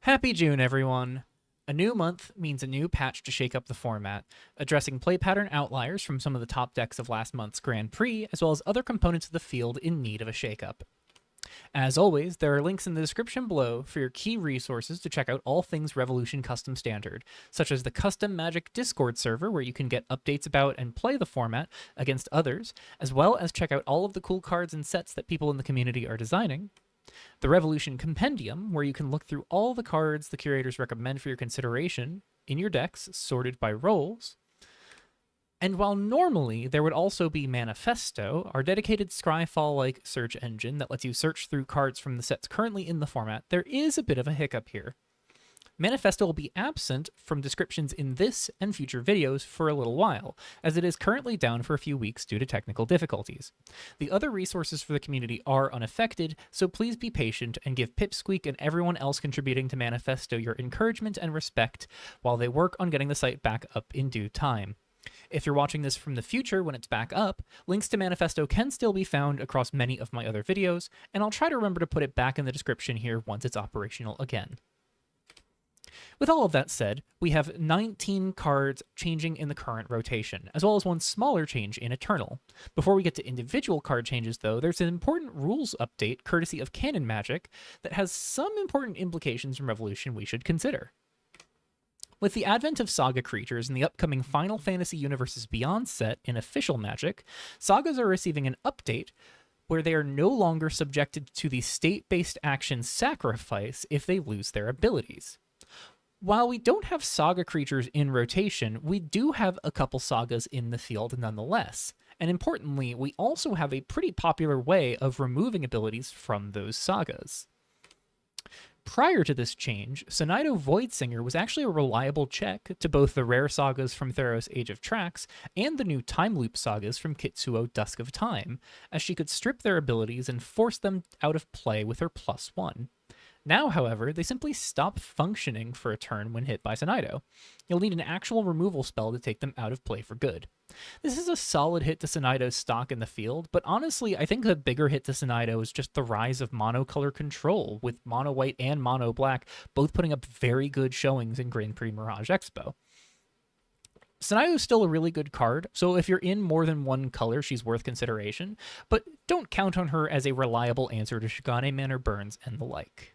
Happy June, everyone! A new month means a new patch to shake up the format, addressing play pattern outliers from some of the top decks of last month's Grand Prix, as well as other components of the field in need of a shakeup. As always, there are links in the description below for your key resources to check out all things Revolution Custom Standard, such as the Custom Magic Discord server where you can get updates about and play the format against others, as well as check out all of the cool cards and sets that people in the community are designing, the Revolution Compendium, where you can look through all the cards the curators recommend for your consideration in your decks, sorted by roles. And while normally there would also be Manifesto, our dedicated Scryfall-like search engine that lets you search through cards from the sets currently in the format, there is a bit of a hiccup here. Manifesto will be absent from descriptions in this and future videos for a little while, as it is currently down for a few weeks due to technical difficulties. The other resources for the community are unaffected, so please be patient and give Pipsqueak and everyone else contributing to Manifesto your encouragement and respect while they work on getting the site back up in due time. If you're watching this from the future when it's back up, links to Manifesto can still be found across many of my other videos, and I'll try to remember to put it back in the description here once it's operational again. With all of that said, we have 19 cards changing in the current rotation, as well as one smaller change in Eternal. Before we get to individual card changes, though, there's an important rules update courtesy of Canon Magic that has some important implications from Revolution we should consider. With the advent of Saga creatures in the upcoming Final Fantasy Universes Beyond set in official Magic, Sagas are receiving an update where they are no longer subjected to the state-based action Sacrifice if they lose their abilities. While we don't have Saga creatures in rotation, we do have a couple Sagas in the field nonetheless. And importantly, we also have a pretty popular way of removing abilities from those Sagas. Prior to this change, Sonaido Voidsinger was actually a reliable check to both the rare sagas from Theros Age of Trax and the new Time Loop sagas from Kitsuo Dusk of Time, as she could strip their abilities and force them out of play with her +1. Now, however, they simply stop functioning for a turn when hit by Sonaido. You'll need an actual removal spell to take them out of play for good. This is a solid hit to Sonaido's stock in the field, but honestly, I think the bigger hit to Sonaido is just the rise of monocolor control, with mono white and mono black both putting up very good showings in Grand Prix Mirage Expo. Sonaido is still a really good card, so if you're in more than one color, she's worth consideration, but don't count on her as a reliable answer to Shigane Manor Burns and the like.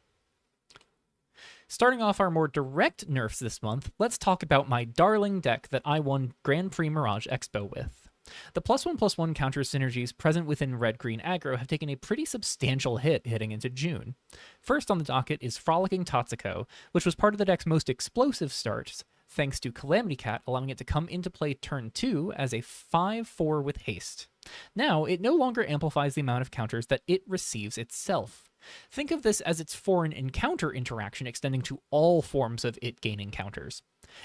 Starting off our more direct nerfs this month, let's talk about my darling deck that I won Grand Prix Mirage Expo with. The +1/+1 counter synergies present within red-green aggro have taken a pretty substantial hit heading into June. First on the docket is Frolicking Tatsuko, which was part of the deck's most explosive starts, thanks to Calamity Cat allowing it to come into play turn 2 as a 5/4 with haste. Now, it no longer amplifies the amount of counters that it receives itself. Think of this as its foreign encounter interaction extending to all forms of it gaining counters.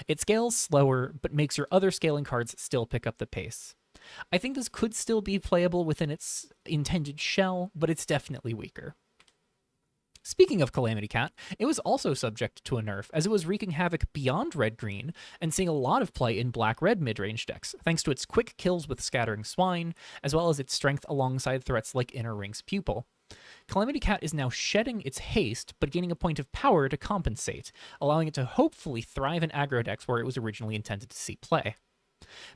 It scales slower, but makes your other scaling cards still pick up the pace. I think this could still be playable within its intended shell, but it's definitely weaker. Speaking of Calamity Cat, it was also subject to a nerf, as it was wreaking havoc beyond red-green and seeing a lot of play in black-red mid-range decks, thanks to its quick kills with Scattering Swine, as well as its strength alongside threats like Inner Ring's Pupil. Calamity Cat is now shedding its haste, but gaining a point of power to compensate, allowing it to hopefully thrive in aggro decks where it was originally intended to see play.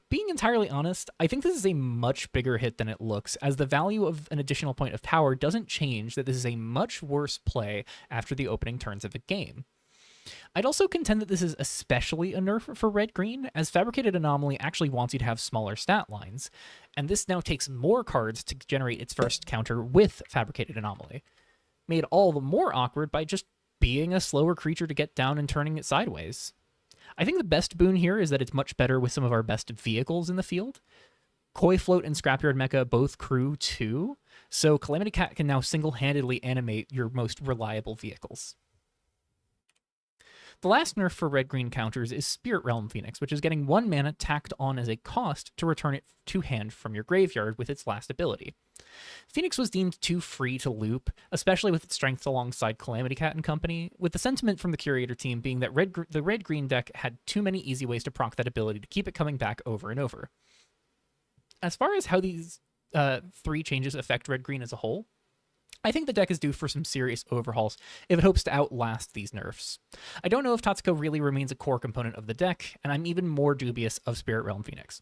Being entirely honest, I think this is a much bigger hit than it looks, as the value of an additional point of power doesn't change that this is a much worse play after the opening turns of a game. I'd also contend that this is especially a nerf for red-green, as Fabricated Anomaly actually wants you to have smaller stat lines, and this now takes more cards to generate its first counter with Fabricated Anomaly, made all the more awkward by just being a slower creature to get down and turning it sideways. I think the best boon here is that it's much better with some of our best vehicles in the field. Koi Float and Scrapyard Mecha both crew too, so Calamity Cat can now single-handedly animate your most reliable vehicles. The last nerf for red-green counters is Spirit Realm Phoenix, which is getting 1 mana tacked on as a cost to return it to hand from your graveyard with its last ability. Phoenix was deemed too free to loop, especially with its strength alongside Calamity Cat and company, with the sentiment from the Curator team being that the red-green deck had too many easy ways to proc that ability to keep it coming back over and over. As far as how these 3 changes affect red-green as a whole, I think the deck is due for some serious overhauls if it hopes to outlast these nerfs. I don't know if Tatsuko really remains a core component of the deck, and I'm even more dubious of Spirit Realm Phoenix.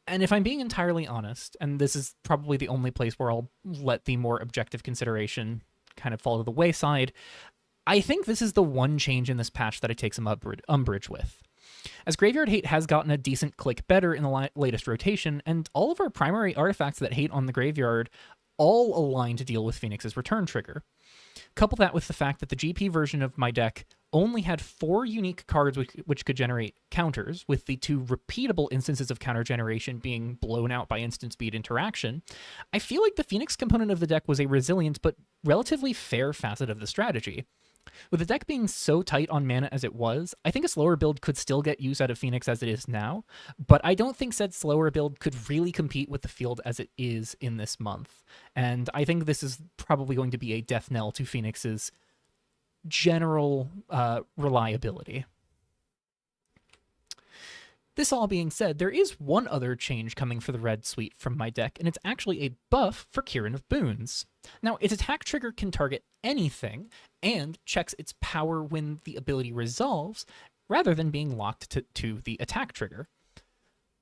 And if I'm being entirely honest, and this is probably the only place where I'll let the more objective consideration kind of fall to the wayside, I think this is the one change in this patch that I take some umbrage with. As Graveyard Hate has gotten a decent click better in the latest rotation, and all of our primary artifacts that hate on the graveyard all align to deal with Phoenix's return trigger. Couple that with the fact that the GP version of my deck only had 4 unique cards which could generate counters, with the 2 repeatable instances of counter generation being blown out by instant speed interaction. I feel like the Phoenix component of the deck was a resilient but relatively fair facet of the strategy. With the deck being so tight on mana as it was, I think a slower build could still get use out of Phoenix as it is now, but I don't think said slower build could really compete with the field as it is in this month. And I think this is probably going to be a death knell to Phoenix's general reliability. This all being said, there is one other change coming for the red suite from my deck, and it's actually a buff for Kirin of Boons. Now, its attack trigger can target anything, and checks its power when the ability resolves, rather than being locked to the attack trigger.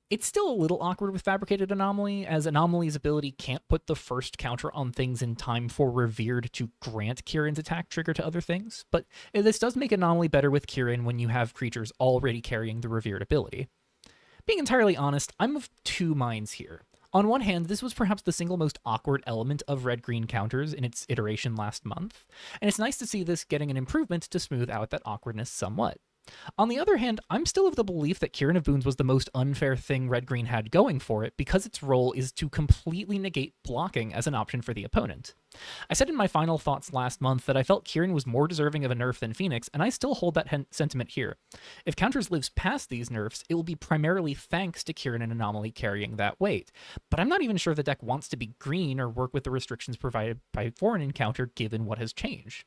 It's still a little awkward with Fabricated Anomaly, as Anomaly's ability can't put the first counter on things in time for Revered to grant Kirin's attack trigger to other things, but this does make Anomaly better with Kirin when you have creatures already carrying the Revered ability. Being entirely honest, I'm of 2 minds here. On one hand, this was perhaps the single most awkward element of red-green counters in its iteration last month, and it's nice to see this getting an improvement to smooth out that awkwardness somewhat. On the other hand, I'm still of the belief that Kirin of Boons was the most unfair thing red-green had going for it because its role is to completely negate blocking as an option for the opponent. I said in my final thoughts last month that I felt Kirin was more deserving of a nerf than Phoenix, and I still hold that sentiment here. If Counters lives past these nerfs, it will be primarily thanks to Kirin and Anomaly carrying that weight, but I'm not even sure the deck wants to be green or work with the restrictions provided by Foreign Encounter given what has changed.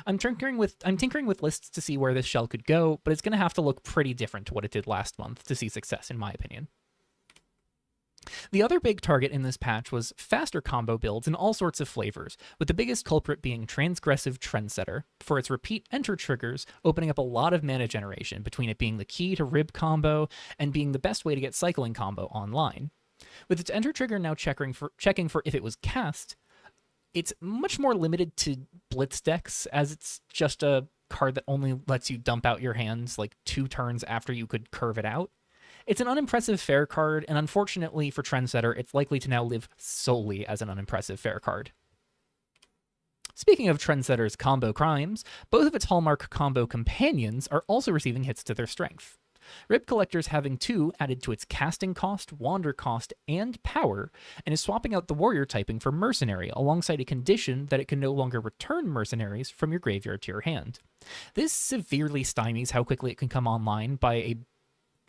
I'm tinkering with lists to see where this shell could go, but it's going to have to look pretty different to what it did last month to see success, in my opinion. The other big target in this patch was faster combo builds in all sorts of flavors, with the biggest culprit being Transgressive Trendsetter, for its repeat enter triggers, opening up a lot of mana generation, between it being the key to RIB combo and being the best way to get cycling combo online. With its enter trigger now checking for if it was cast, it's much more limited to blitz decks, as it's just a card that only lets you dump out your hands like 2 turns after you could curve it out. It's an unimpressive fair card, and unfortunately for Trendsetter, it's likely to now live solely as an unimpressive fair card. Speaking of Trendsetter's combo crimes, both of its hallmark combo companions are also receiving hits to their strength. Rib Collector's having 2 added to its casting cost, wander cost, and power, and is swapping out the warrior typing for mercenary, alongside a condition that it can no longer return mercenaries from your graveyard to your hand. This severely stymies how quickly it can come online by a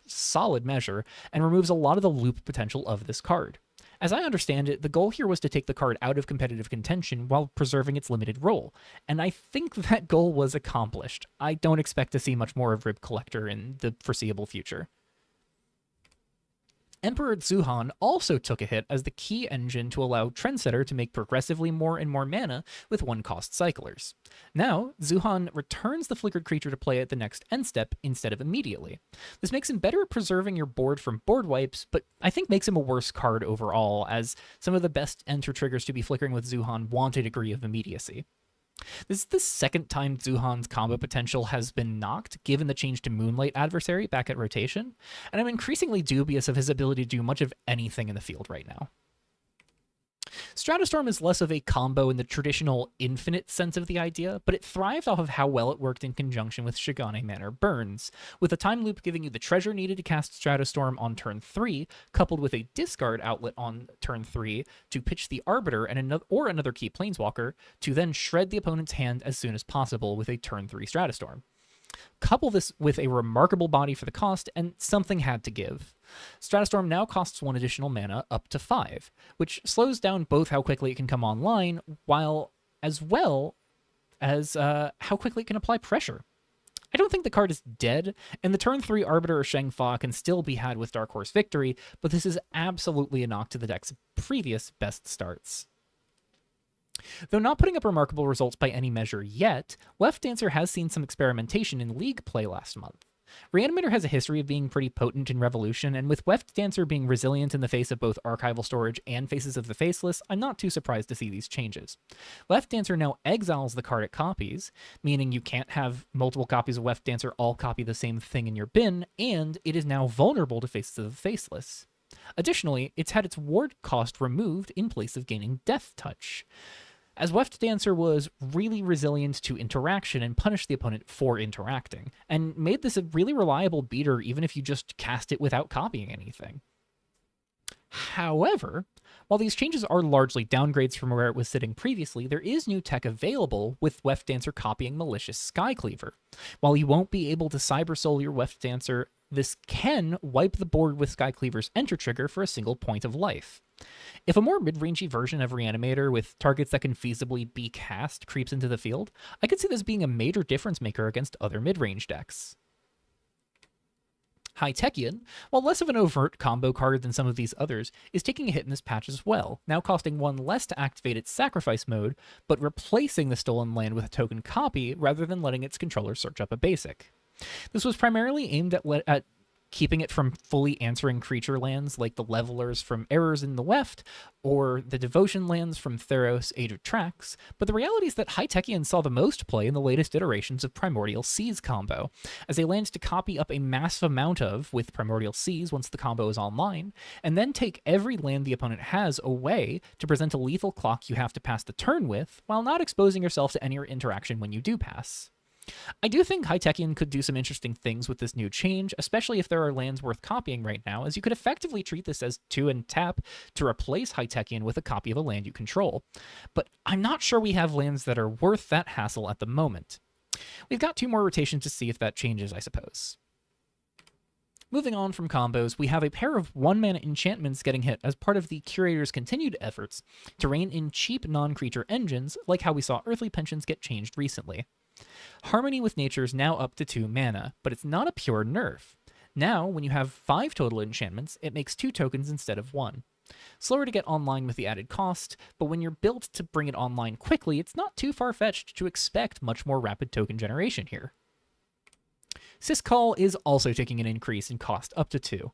solid measure, and removes a lot of the loop potential of this card. As I understand it, the goal here was to take the card out of competitive contention while preserving its limited role, and I think that goal was accomplished. I don't expect to see much more of Rib Collector in the foreseeable future. Emperor Zuhan also took a hit as the key engine to allow Trendsetter to make progressively more and more mana with 1-cost cyclers. Now, Zuhan returns the flickered creature to play at the next end step instead of immediately. This makes him better at preserving your board from board wipes, but I think makes him a worse card overall, as some of the best enter triggers to be flickering with Zuhan want a degree of immediacy. This is the second time Zuhan's combo potential has been knocked, given the change to Moonlight Adversary back at rotation, and I'm increasingly dubious of his ability to do much of anything in the field right now. Stratostorm is less of a combo in the traditional infinite sense of the idea, but it thrived off of how well it worked in conjunction with Shigane Manor Burns, with a time loop giving you the treasure needed to cast Stratostorm on turn 3, coupled with a discard outlet on turn 3 to pitch the Arbiter and another key Planeswalker, to then shred the opponent's hand as soon as possible with a turn 3 Stratostorm. Couple this with a remarkable body for the cost, and something had to give. Stratostorm now costs 1 additional mana, up to 5, which slows down both how quickly it can come online, as well as how quickly it can apply pressure. I don't think the card is dead, and the turn 3 Arbiter or Shengfa can still be had with Dark Horse Victory, but this is absolutely a knock to the deck's previous best starts. Though not putting up remarkable results by any measure yet, Left Dancer has seen some experimentation in League play last month. Reanimator has a history of being pretty potent in Revolution, and with Left Dancer being resilient in the face of both archival storage and Faces of the Faceless, I'm not too surprised to see these changes. Left Dancer now exiles the card it copies, meaning you can't have multiple copies of Left Dancer all copy the same thing in your bin, and it is now vulnerable to Faces of the Faceless. Additionally, it's had its ward cost removed in place of gaining Death Touch, as Left Dancer was really resilient to interaction and punished the opponent for interacting, and made this a really reliable beater even if you just cast it without copying anything. However, while these changes are largely downgrades from where it was sitting previously, there is new tech available with Left Dancer copying Malicious Skycleaver. While you won't be able to Cyber Soul your Left Dancer, this can wipe the board with Skycleaver's Enter trigger for a single point of life. If a more mid-rangey version of Reanimator with targets that can feasibly be cast creeps into the field, I could see this being a major difference maker against other mid-range decks. High Techian, while less of an overt combo card than some of these others, is taking a hit in this patch as well, now costing 1 less to activate its sacrifice mode, but replacing the stolen land with a token copy rather than letting its controller search up a basic. This was primarily aimed at keeping it from fully answering creature lands like the Levelers from Errors in the Weft, or the Devotion lands from Theros Age of Trax, but the reality is that High Techian saw the most play in the latest iterations of Primordial Seas combo, as they land to copy up a massive amount of with Primordial Seas once the combo is online, and then take every land the opponent has away to present a lethal clock you have to pass the turn with, while not exposing yourself to any interaction when you do pass. I do think High Techian could do some interesting things with this new change, especially if there are lands worth copying right now, as you could effectively treat this as 2 and tap to replace High Techian with a copy of a land you control. But I'm not sure we have lands that are worth that hassle at the moment. We've got 2 more rotations to see if that changes, I suppose. Moving on from combos, we have a pair of 1-mana enchantments getting hit as part of the Curator's continued efforts to rein in cheap non-creature engines, like how we saw Earthly Pensions get changed recently. Harmony with Nature is now up to 2 mana, but it's not a pure nerf. Now, when you have 5 total enchantments, it makes 2 tokens instead of 1. Slower to get online with the added cost, but when you're built to bring it online quickly, it's not too far-fetched to expect much more rapid token generation here. Syscall is also taking an increase in cost up to 2.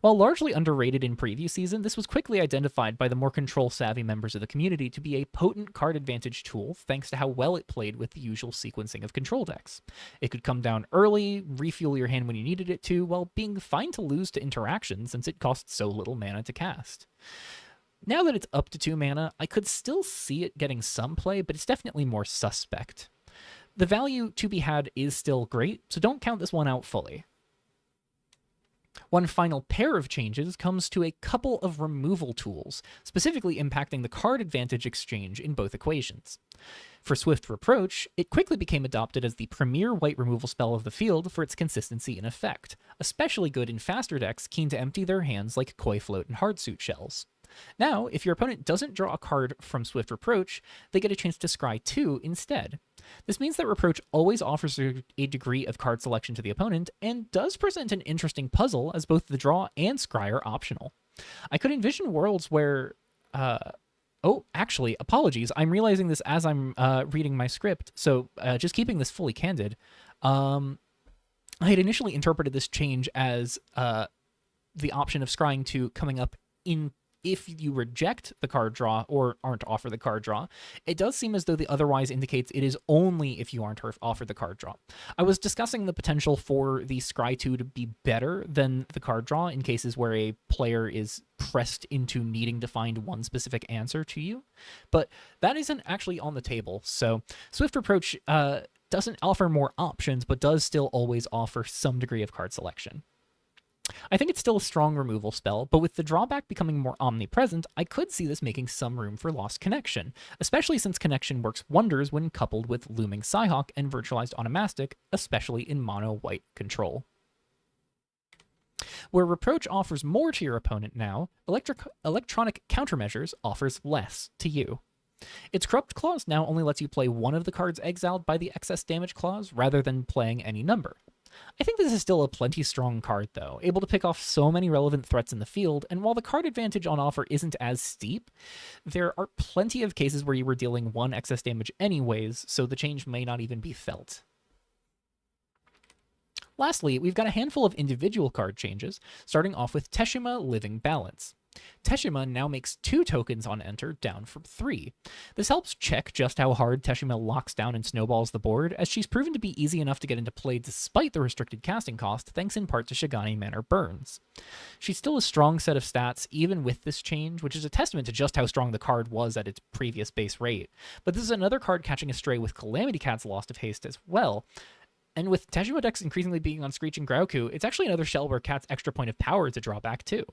While largely underrated in preview season, this was quickly identified by the more control-savvy members of the community to be a potent card advantage tool thanks to how well it played with the usual sequencing of control decks. It could come down early, refuel your hand when you needed it to, while being fine to lose to interaction since it costs so little mana to cast. Now that it's up to 2 mana, I could still see it getting some play, but it's definitely more suspect. The value to be had is still great, so don't count this one out fully. One final pair of changes comes to a couple of removal tools, specifically impacting the card advantage exchange in both equations. For Swift Reproach, it quickly became adopted as the premier white removal spell of the field for its consistency and effect, especially good in faster decks keen to empty their hands like Koi Float and Hardsuit Shells. Now, if your opponent doesn't draw a card from Swift Reproach, they get a chance to scry 2 instead. This means that Reproach always offers a degree of card selection to the opponent, and does present an interesting puzzle as both the draw and scry are optional. I could envision worlds where... Oh, actually, apologies. I'm realizing this as I'm reading my script, so just keeping this fully candid. I had initially interpreted this change as the option of scrying 2 coming up in if you reject the card draw or aren't offered the card draw. It does seem as though the otherwise indicates it is only if you aren't offered the card draw. I was discussing the potential for the scry 2 to be better than the card draw in cases where a player is pressed into needing to find one specific answer to you, but that isn't actually on the table. So Swift Reproach doesn't offer more options, but does still always offer some degree of card selection. I think it's still a strong removal spell, but with the drawback becoming more omnipresent, I could see this making some room for Lost Connection, especially since Connection works wonders when coupled with Looming Psyhawk and Virtualized Onomastic, especially in mono-white control. Where Reproach offers more to your opponent now, Electronic Countermeasures offers less to you. Its Corrupt Clause now only lets you play one of the cards exiled by the excess damage clause rather than playing any number. I think this is still a plenty strong card, though, able to pick off so many relevant threats in the field, and while the card advantage on offer isn't as steep, there are plenty of cases where you were dealing 1 excess damage anyways, so the change may not even be felt. Lastly, we've got a handful of individual card changes, starting off with Teshima Living Balance. Teshima now makes 2 tokens on enter, down from 3. This helps check just how hard Teshima locks down and snowballs the board, as she's proven to be easy enough to get into play despite the restricted casting cost, thanks in part to Shigani Manor Burns. She's still a strong set of stats even with this change, which is a testament to just how strong the card was at its previous base rate. But this is another card catching a stray with Calamity Cat's Lost of Haste as well. And with Teshima decks increasingly being on Screech and Grauku, it's actually another shell where Cat's extra point of power to draw back too.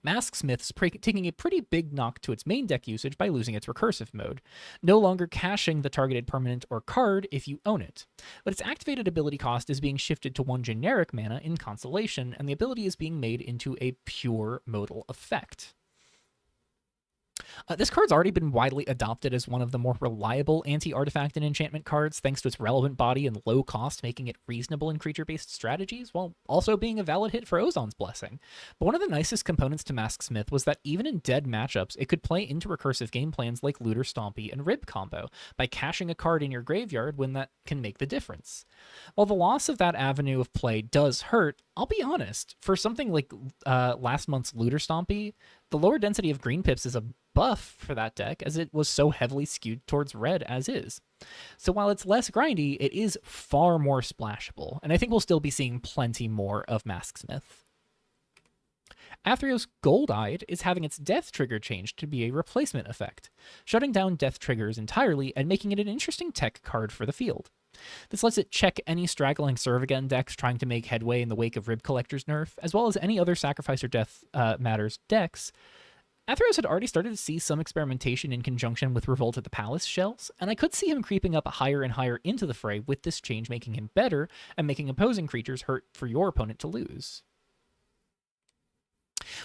Masksmith's taking a pretty big knock to its main deck usage by losing its recursive mode, no longer caching the targeted permanent or card if you own it. But its activated ability cost is being shifted to 1 generic mana in Constellation, and the ability is being made into a pure modal effect. This card's already been widely adopted as one of the more reliable anti-artifact and enchantment cards, thanks to its relevant body and low cost, making it reasonable in creature-based strategies, while also being a valid hit for Ozon's Blessing. But one of the nicest components to Masksmith was that even in dead matchups, it could play into recursive game plans like Looter Stompy and Rib combo, by caching a card in your graveyard when that can make the difference. While the loss of that avenue of play does hurt, I'll be honest, for something like last month's Looter Stompy, the lower density of green pips is a buff for that deck, as it was so heavily skewed towards red as is. So while it's less grindy, it is far more splashable, and I think we'll still be seeing plenty more of Masksmith. Athreos Gold-Eyed is having its death trigger changed to be a replacement effect, shutting down death triggers entirely and making it an interesting tech card for the field. This lets it check any straggling Serve Again decks trying to make headway in the wake of Rib Collector's nerf, as well as any other Sacrifice or Death Matters decks. Athreos had already started to see some experimentation in conjunction with Revolt at the Palace shells, and I could see him creeping up higher and higher into the fray, with this change making him better and making opposing creatures hurt for your opponent to lose.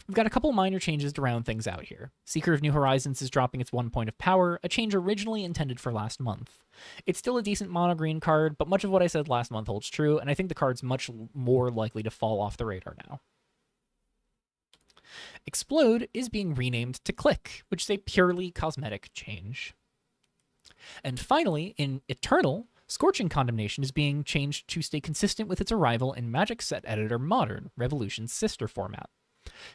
We've got a couple minor changes to round things out here. Seeker of New Horizons is dropping its 1 point of power, a change originally intended for last month. It's still a decent mono-green card, but much of what I said last month holds true, and I think the card's much more likely to fall off the radar now. Explode is being renamed to Click, which is a purely cosmetic change. And finally, in Eternal, Scorching Condemnation is being changed to stay consistent with its arrival in Magic Set Editor Modern, Revolution's sister format.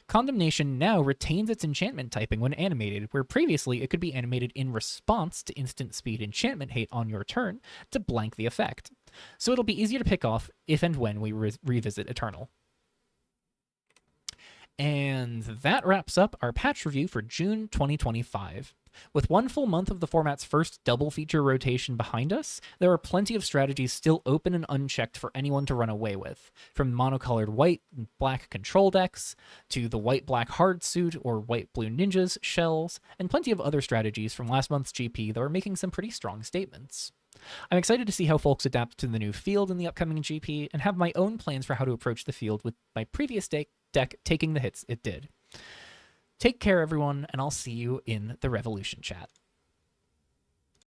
Condemnation now retains its enchantment typing when animated, where previously it could be animated in response to instant speed enchantment hate on your turn to blank the effect. So it'll be easier to pick off if and when we revisit Eternal. And that wraps up our patch review for June 2025. With 1 full month of the format's first double feature rotation behind us, there are plenty of strategies still open and unchecked for anyone to run away with, from monocolored white and black control decks, to the white-black hard suit or white-blue ninjas shells, and plenty of other strategies from last month's GP that are making some pretty strong statements. I'm excited to see how folks adapt to the new field in the upcoming GP, and have my own plans for how to approach the field with my previous deck taking the hits it did. Take care, everyone, and I'll see you in the Revolution chat.